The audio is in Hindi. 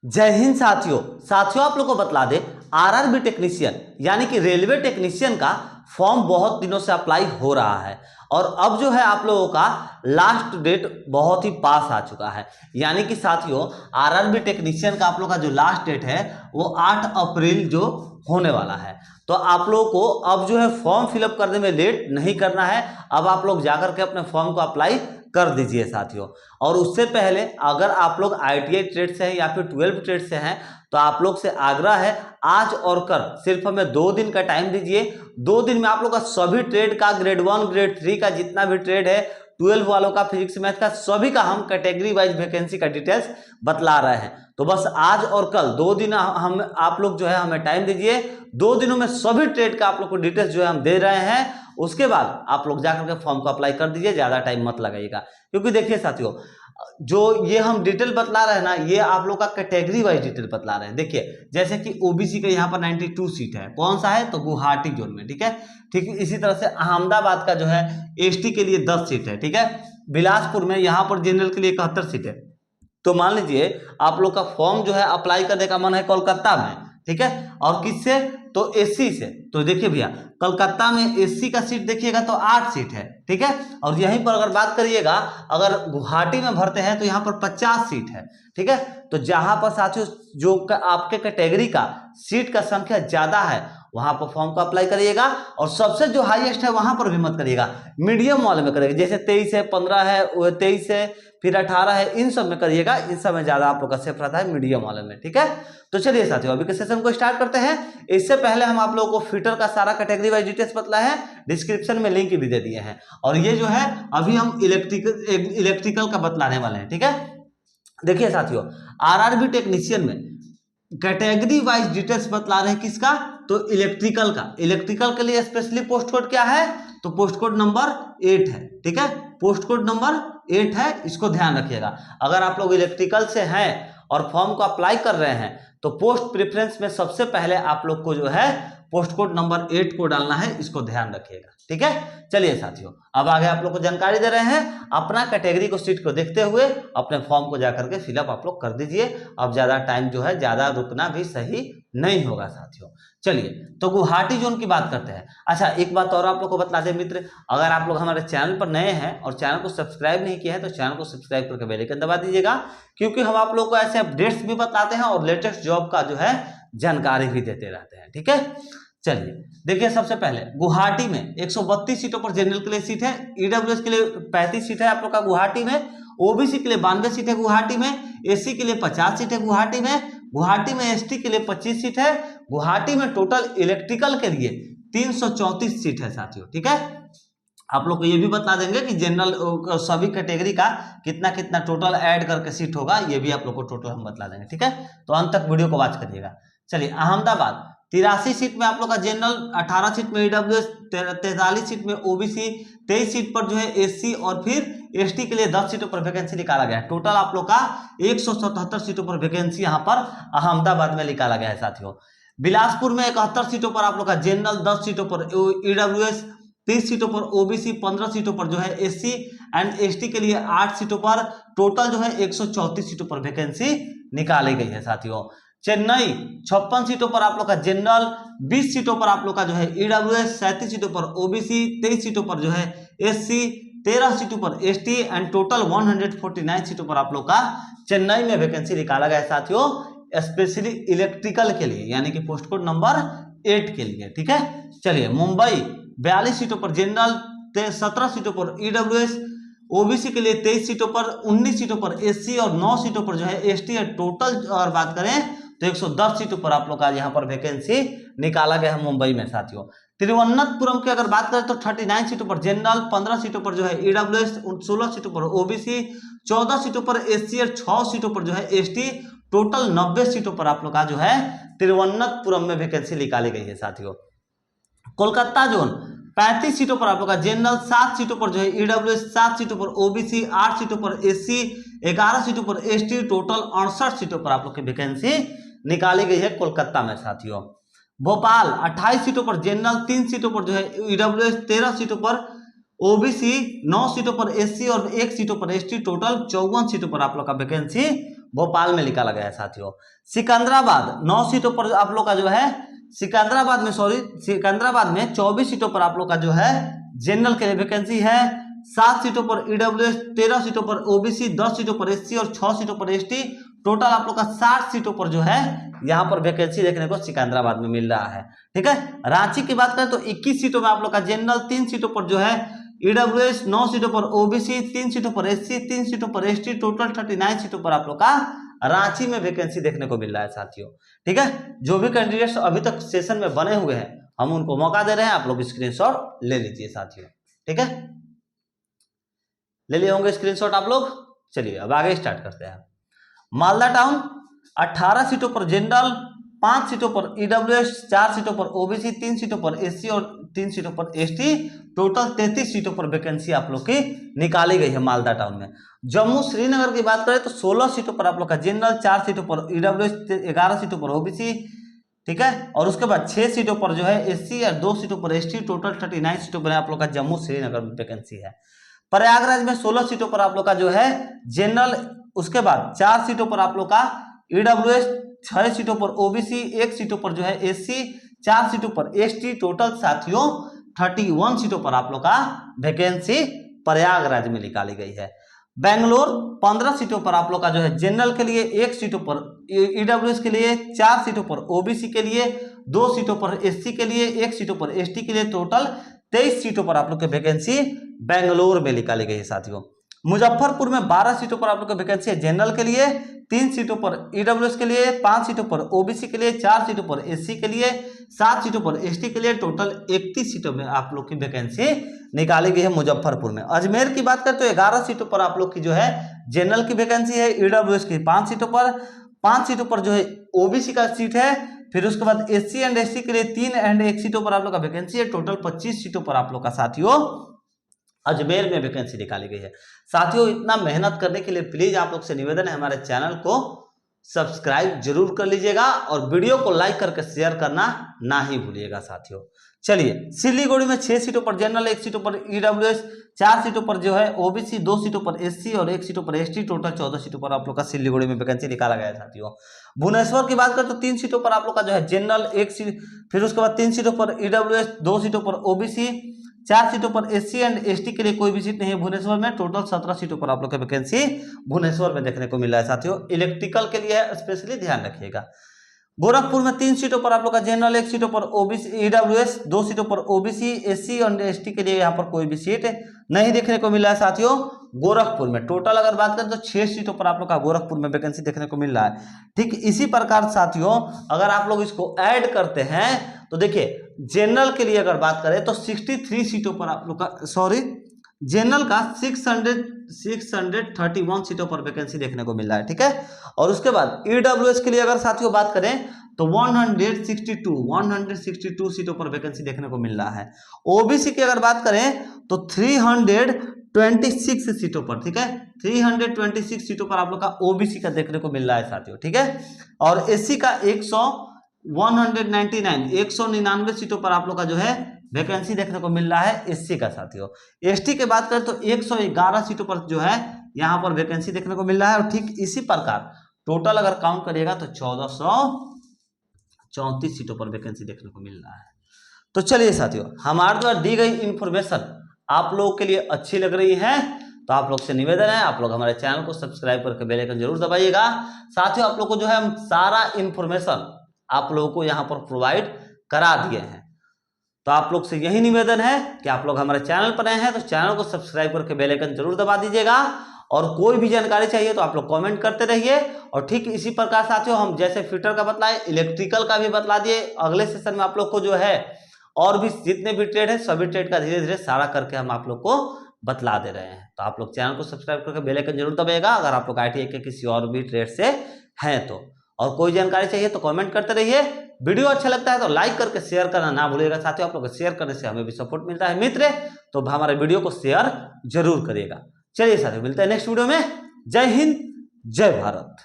जय हिंद साथियों। आप लोग को बतला दे, आरआरबी टेक्नीशियन यानी कि रेलवे टेक्नीशियन का फॉर्म बहुत दिनों से अप्लाई हो रहा है और अब जो है आप लोगों का लास्ट डेट बहुत ही पास आ चुका है। यानी कि साथियों, आरआरबी टेक्नीशियन का आप लोग का जो लास्ट डेट है वो 8 अप्रैल जो होने वाला है। तो आप लोगों को अब जो है फॉर्म फिलअप करने में लेट नहीं करना है। अब आप लोग जाकर के अपने फॉर्म को अप्लाई कर दीजिए साथियों। और उससे पहले अगर आप लोग आईटीआई ट्रेड से हैं या फिर 12 ट्रेड से हैं तो आप लोग से आग्रह है, आज और कल सिर्फ हमें 2 दिन का टाइम दीजिए। 2 दिन में आप लोग का सभी ट्रेड का ग्रेड 1 ग्रेड 3 का जितना भी ट्रेड है, 12 वालों का, फिजिक्स मैथ का, सभी का हम कैटेगरी वाइज वैकेंसी का डिटेल्स बतला रहे हैं। तो बस आज और कल 2 दिन हम आप लोग जो है हमें टाइम दीजिए। 2 दिनों में सभी ट्रेड का आप लोग को डिटेल्स जो है हम दे रहे हैं। उसके बाद आप लोग जाकर के फॉर्म को अप्लाई कर दीजिए, ज्यादा टाइम मत लगाइएगा। क्योंकि देखिए साथियों, जो ये हम डिटेल बतला रहे हैं ना, ये आप लोग का कैटेगरी वाइज डिटेल बतला रहे हैं। देखिए जैसे कि ओबीसी का यहाँ पर 92 सीट है, कौन सा है तो गुवाहाटी जोन में, ठीक है। ठीक इसी तरह से अहमदाबाद का जो है एसटी के लिए 10 सीट है, ठीक है। बिलासपुर में यहाँ पर जनरल के लिए 71 सीट है। तो मान लीजिए आप लोग का फॉर्म जो है अप्लाई करने का मन है कोलकाता में, ठीक है। और किससे तो एससी से। तो देखिए भैया, कलकत्ता में एससी का सीट देखिएगा तो 8 सीट है, ठीक है। और यहीं पर अगर बात करिएगा, अगर गुवाहाटी में भरते हैं तो यहाँ पर 50 सीट है, ठीक है। तो जहां पर साथियों जो आपके कैटेगरी का सीट का संख्या ज्यादा है वहां पर फॉर्म को अप्लाई करिएगा। और सबसे जो हाईएस्ट है वहां पर भी मत करिएगा, मीडियम वाले में करिएगा। जैसे 23 है, 15 है, 23 है, फिर 18 है, इन सब में करिएगा। इन सब में ज्यादा आप लोग का सेफ रहता है मीडियम वाले में, ठीक है। तो चलिए साथियों, अभी के सेशन को स्टार्ट करते हैं। इससे पहले हम आप लोगों को फिटर का सारा कैटेगरी वाइज डिटेल्स बतलाए हैं, डिस्क्रिप्शन में लिंक भी दे दिए हैं। और ये जो है अभी हम इलेक्ट्रिकल का बतलाने वाले हैं, ठीक है। देखिए साथियों, आरआरबी टेक्नीशियन में कैटेगरी वाइज डिटेल्स बतला रहे हैं किसका तो इलेक्ट्रिकल का। इलेक्ट्रिकल के लिए स्पेशली पोस्ट कोड क्या है तो पोस्ट कोड नंबर 8 है, ठीक है। पोस्ट कोड नंबर 8 है, इसको ध्यान रखिएगा। अगर आप लोग इलेक्ट्रिकल से हैं और फॉर्म को अप्लाई कर रहे हैं तो पोस्ट प्रेफरेंस में सबसे पहले आप लोग को जो है पोस्ट कोड नंबर 8 को डालना है, इसको ध्यान रखिएगा, ठीक है। चलिए साथियों, अब आगे आप लोग को जानकारी दे रहे हैं। अपना कैटेगरी को सीट को देखते हुए अपने फॉर्म को जाकर के फिलअप आप लोग कर दीजिए। अब ज्यादा टाइम जो है ज्यादा रुकना भी सही नहीं होगा साथियों। चलिए तो गुवाहाटी जोन की बात करते हैं। अच्छा, एक बात और आप लोग को बता दें मित्र, अगर आप लोग हमारे चैनल पर नए हैं और चैनल को सब्सक्राइब नहीं किया है तो चैनल को सब्सक्राइब करके बेल आइकन दबा दीजिएगा, क्योंकि हम आप लोग को ऐसे अपडेट्स भी बताते हैं और लेटेस्ट जॉब का जो है जानकारी भी देते रहते हैं, ठीक है। चलिए देखिए, सबसे पहले गुवाहाटी में 132 सीटों पर जनरल के लिए सीट है, ईडब्ल्यूएस के लिए 35 सीट है आप लोग का गुवाहाटी में, ओबीसी के लिए 92 सीट है गुवाहाटी में, एससी के लिए 50 सीट है गुवाहाटी में एसटी के लिए 25 सीट है गुवाहाटी में। टोटल इलेक्ट्रिकल के लिए 334 सीट है साथियों, ठीक है। आप लोग को ये भी बता देंगे कि जनरल सभी कैटेगरी का कितना कितना टोटल ऐड करके सीट होगा, ये भी आप लोग को टोटल हम बता देंगे, ठीक है। तो अंत तक वीडियो को वॉच करिएगा। चलिए, अहमदाबाद 83 सीट में आप लोग का जनरल, 18 सीट में ईडब्ल्यूएस, 43 सीट में ओबीसी, 23 सीट पर जो है एससी और फिर एसटी के लिए 10 सीटों पर वैकेंसी निकाला गया है। टोटल आप लोग का 177 सीटों पर वैकेंसी यहाँ पर अहमदाबाद में निकाला गया है साथियों। बिलासपुर में 71 सीटों पर आप लोग का जनरल, 10 सीटों पर ईडब्ल्यूएस, 30 सीटों पर ओबीसी, 15 सीटों पर जो है एससी एंड एसटी के लिए 8 सीटों पर, टोटल जो है 134 सीटों पर वैकेंसी निकाली गई है साथियों। चेन्नई 56 सीटों पर आप लोग का जनरल, 20 सीटों पर आप लोग का जो है ईडब्ल्यूएस, 37 सीटों पर ओबीसी, 23 सीटों पर जो है एससी, 13 सीटों पर एसटी एंड टोटल 149 सीटों पर आप लोग का चेन्नई में वैकेंसी निकाला गया है साथियों, स्पेशली इलेक्ट्रिकल के लिए, यानी कि पोस्ट कोड नंबर 8 के लिए, ठीक है। चलिए, मुंबई 42 सीटों पर जनरल, 17 सीटों पर ईडब्ल्यूएस, ओबीसी के लिए 23 सीटों पर, 19 सीटों पर एससी और 9 सीटों पर जो है एसटी है। टोटल अगर बात करें तो 110 सीटों पर आप लोग का यहाँ पर वैकेंसी निकाला गया है मुंबई में साथियों। तिरुवनंतपुरम की अगर बात करें तो 39 सीटों पर जनरल, 15 सीटों पर जो है ईडब्ल्यूएस, 16 सीटों पर ओबीसी, 14 सीटों पर एससी और 6 सीटों पर जो है एसटी। टोटल 90 सीटों पर आप लोग का जो है तिरुवनंतपुरम में वैकेंसी निकाली गई है साथियों। कोलकाता जोन 35 सीटों पर आप लोग का जनरल, 7 सीटों पर जो है ईडब्ल्यूएस, 7 सीटों पर ओबीसी, 8 सीटों पर एससी, 11 सीटों पर एसटी। टोटल 68 सीटों पर आप लोग की वैकेंसी निकाली गई है कोलकाता में साथियों। भोपाल 28 सीटों पर जनरल, 3 सीटों पर जो है ईडब्ल्यूएस, 13 सीटों पर ओबीसी, 9 सीटों पर एससी और 1 सीटों पर एसटी। टोटल 54 सीटों पर आप लोग का वैकेंसी भोपाल में निकाला गया है साथियों। सिकंदराबाद 9 सीटों पर आप लोग का जो है सिकंदराबाद में 24 सीटों पर आप लोग का जो है जनरल के लिए वैकेंसी है। 7 सीटों पर ईडब्ल्यूएस, 13 सीटों पर ओबीसी, 10 सीटों पर एससी और 6 सीटों पर एसटी, टोटल आप लोग का 60 सीटों पर जो है यहाँ पर वैकेंसी देखने को सिकंदराबाद में मिल रहा है। ठीक है, रांची की बात करें तो 21 सीटों में आप लोग का जनरल, 3 सीटों पर जो है ईडब्ल्यूएस, 9 सीटों पर ओबीसी, 3 सीटों पर एससी, 3 सीटों पर एसटी, टोटल 39 सीटों पर आप लोग का रांची में वैकेंसी देखने को मिल रहा है साथियों। ठीक है, जो भी कैंडिडेट्स अभी तक सेशन में बने हुए हैं हम उनको मौका दे रहे हैं, आप लोग स्क्रीनशॉट ले लीजिए साथियों। ठीक है, ले लिए होंगे स्क्रीनशॉट आप लोग। चलिए अब आगे स्टार्ट करते हैं। मालदा टाउन 18 सीटों पर जनरल, 5 सीटों पर ईडब्ल्यूएस, 4 सीटों पर ओबीसी, 3 सीटों पर एससी और 3 सीटों पर एसटी, टोटल 33 सीटों पर वैकेंसी आप लोग की निकाली गई है मालदा टाउन में। जम्मू श्रीनगर की बात करें तो 16 सीटों पर आप लोग का जनरल, 4 सीटों पर ईडब्ल्यूएस, 11 सीटों पर ओबीसी, ठीक है, और उसके बाद 6 सीटों पर जो है एससी और 2 सीटों पर एसटी, टोटल 39 सीटों पर आप लोग का जम्मू श्रीनगर में वैकेंसी है। प्रयागराज में 16 सीटों पर आप लोग का जो है जनरल, उसके बाद 4 सीटों पर आप लोग का ईडब्ल्यूएस, 6 सीटों पर ओबीसी, 1 सीटों पर जो है एससी, 4 सीटों पर एसटी, टोटल साथियों 31 सीटों पर आप लोग का वैकेंसी प्रयागराज में निकाली गई है। बेंगलोर 15 सीटों पर आप लोग का जो है जनरल के लिए, 1 सीटों पर ईडब्ल्यूएस के लिए, 4 सीटों पर ओबीसी के लिए, 2 सीटों पर एससी के लिए, 1 सीटों पर एसटी के लिए, टोटल 23 सीटों पर आप लोग की वैकेंसी बेंगलोर में निकाली गई है साथियों। मुजफ्फरपुर में 12 सीटों पर आप लोग की वैकेंसी है जनरल के लिए, 3 सीटों पर ईडब्ल्यूएस के लिए, 5 सीटों पर ओबीसी के लिए, 4 सीटों पर एससी के लिए, 7 सीटों पर एसटी के लिए, टोटल 31 सीटों में आप लोग की वैकेंसी निकाली गई है मुजफ्फरपुर में। अजमेर की बात करें तो 11 सीटों पर आप लोग की जो है जनरल की वैकेंसी है, ईडब्ल्यूएस की 5 सीटों पर, 5 सीटों पर जो है ओबीसी का सीट है, फिर उसके बाद एससी एंड एसटी के लिए 3 एंड 1 सीटों पर आप लोग का वैकेंसी है, टोटल 25 सीटों पर आप लोग का साथियों अजमेर में वैकेंसी निकाली गई है। साथियों इतना मेहनत करने के लिए प्लीज आप लोग से निवेदन है हमारे चैनल को सब्सक्राइब जरूर कर लीजिएगा और वीडियो को लाइक करके शेयर करना ना ही भूलिएगा साथियों। चलिए, सिलीगुड़ी में 6 सीटों पर जनरल, 1 सीटों पर ईडब्ल्यूएस, 4 सीटों पर जो है ओबीसी, 2 सीटों पर एससी और 1 सीटों पर एसटी, टोटल 14 सीटों पर आप लोग का सिलीगुड़ी में वैकेंसी निकाला गया है साथियों। भुवनेश्वर की बात करें तो 3 सीटों पर आप लोग का जो है जनरल, 1 सीट, फिर उसके बाद 3 सीटों पर ईडब्ल्यूएस, 2 सीटों पर ओबीसी, 4 सीटों पर एससी एंड एसटी के लिए कोई भी सीट नहीं है भुवनेश्वर में, टोटल 17 सीटों पर आप लोग का वैकेंसी भुवनेश्वर में देखने को मिल रहा है साथियों। इलेक्ट्रिकल के लिए स्पेशली ध्यान रखिएगा। गोरखपुर में 3 सीटों पर आप लोग का जनरल, 1 सीटों पर ओबीसी ईडब्ल्यूएस, 2 सीटों पर ओबीसी, एससी और एसटी के लिए यहाँ पर कोई भी सीट नहीं देखने को मिल रहा है साथियों। गोरखपुर में टोटल अगर बात करें तो 6 सीटों पर आप लोग का गोरखपुर में वैकेंसी देखने को मिल रहा है। ठीक इसी प्रकार साथियों अगर आप लोग इसको ऐड करते हैं तो देखिए जनरल के लिए अगर बात करें तो 63 सीटों पर आप लोग का जनरल का 631 सीटों पर वैकेंसी देखने को मिल रहा है। ठीक है, और उसके बाद ईडब्ल्यूएस के लिए अगर साथियों बात करें तो 162 सीटों पर वैकेंसी देखने को मिल रहा है। ओबीसी की अगर बात करें तो 326 सीटों पर, ठीक है, 326 सीटों पर आप लोग का ओबीसी का देखने को मिल रहा है साथियों। ठीक है, और एससी का 199 सीटों पर आप लोग का जो है वैकेंसी देखने को मिल रहा है एससी का साथियों। एसटी की बात करें तो 111 सीटों पर जो है यहाँ पर वैकेंसी देखने को मिल रहा है। और ठीक इसी प्रकार टोटल अगर काउंट करिएगा तो 1434 सीटों पर वैकेंसी देखने को मिल रहा है। तो चलिए साथियों, हमारे द्वारा दी गई इंफॉर्मेशन आप लोगों के लिए अच्छी लग रही है तो आप लोग से निवेदन है आप लोग हमारे चैनल को सब्सक्राइब करके बेल आइकन जरूर दबाइएगा। साथियों आप लोग को जो है हम सारा इंफॉर्मेशन आप लोगों को यहाँ पर प्रोवाइड करा दिए हैं, तो आप लोग से यही निवेदन है कि आप लोग हमारे चैनल पर नए हैं तो चैनल को सब्सक्राइब करके बेल आइकन जरूर दबा दीजिएगा। और कोई भी जानकारी चाहिए तो आप लोग कमेंट करते रहिए। और ठीक इसी प्रकार साथियों हम जैसे फिटर का बतलाए इलेक्ट्रिकल का भी बतला दिए। अगले सेशन में आप लोग को जो है और भी जितने भी ट्रेड है सभी ट्रेड का धीरे धीरे सारा करके हम आप लोग को बतला दे रहे हैं। तो आप लोग चैनल को सब्सक्राइब करके बेल आइकन जरूर दबाइएगा अगर आप लोग ITI के किसी और भी ट्रेड से हैं तो। और कोई जानकारी चाहिए तो कमेंट करते रहिए। वीडियो अच्छा लगता है तो लाइक करके शेयर करना ना भूलिएगा साथियों। आप लोग शेयर करने से हमें भी सपोर्ट मिलता है मित्र, तो हमारे वीडियो को शेयर जरूर करिएगा। चलिए साथियों मिलते हैं नेक्स्ट वीडियो में। जय हिंद, जय भारत।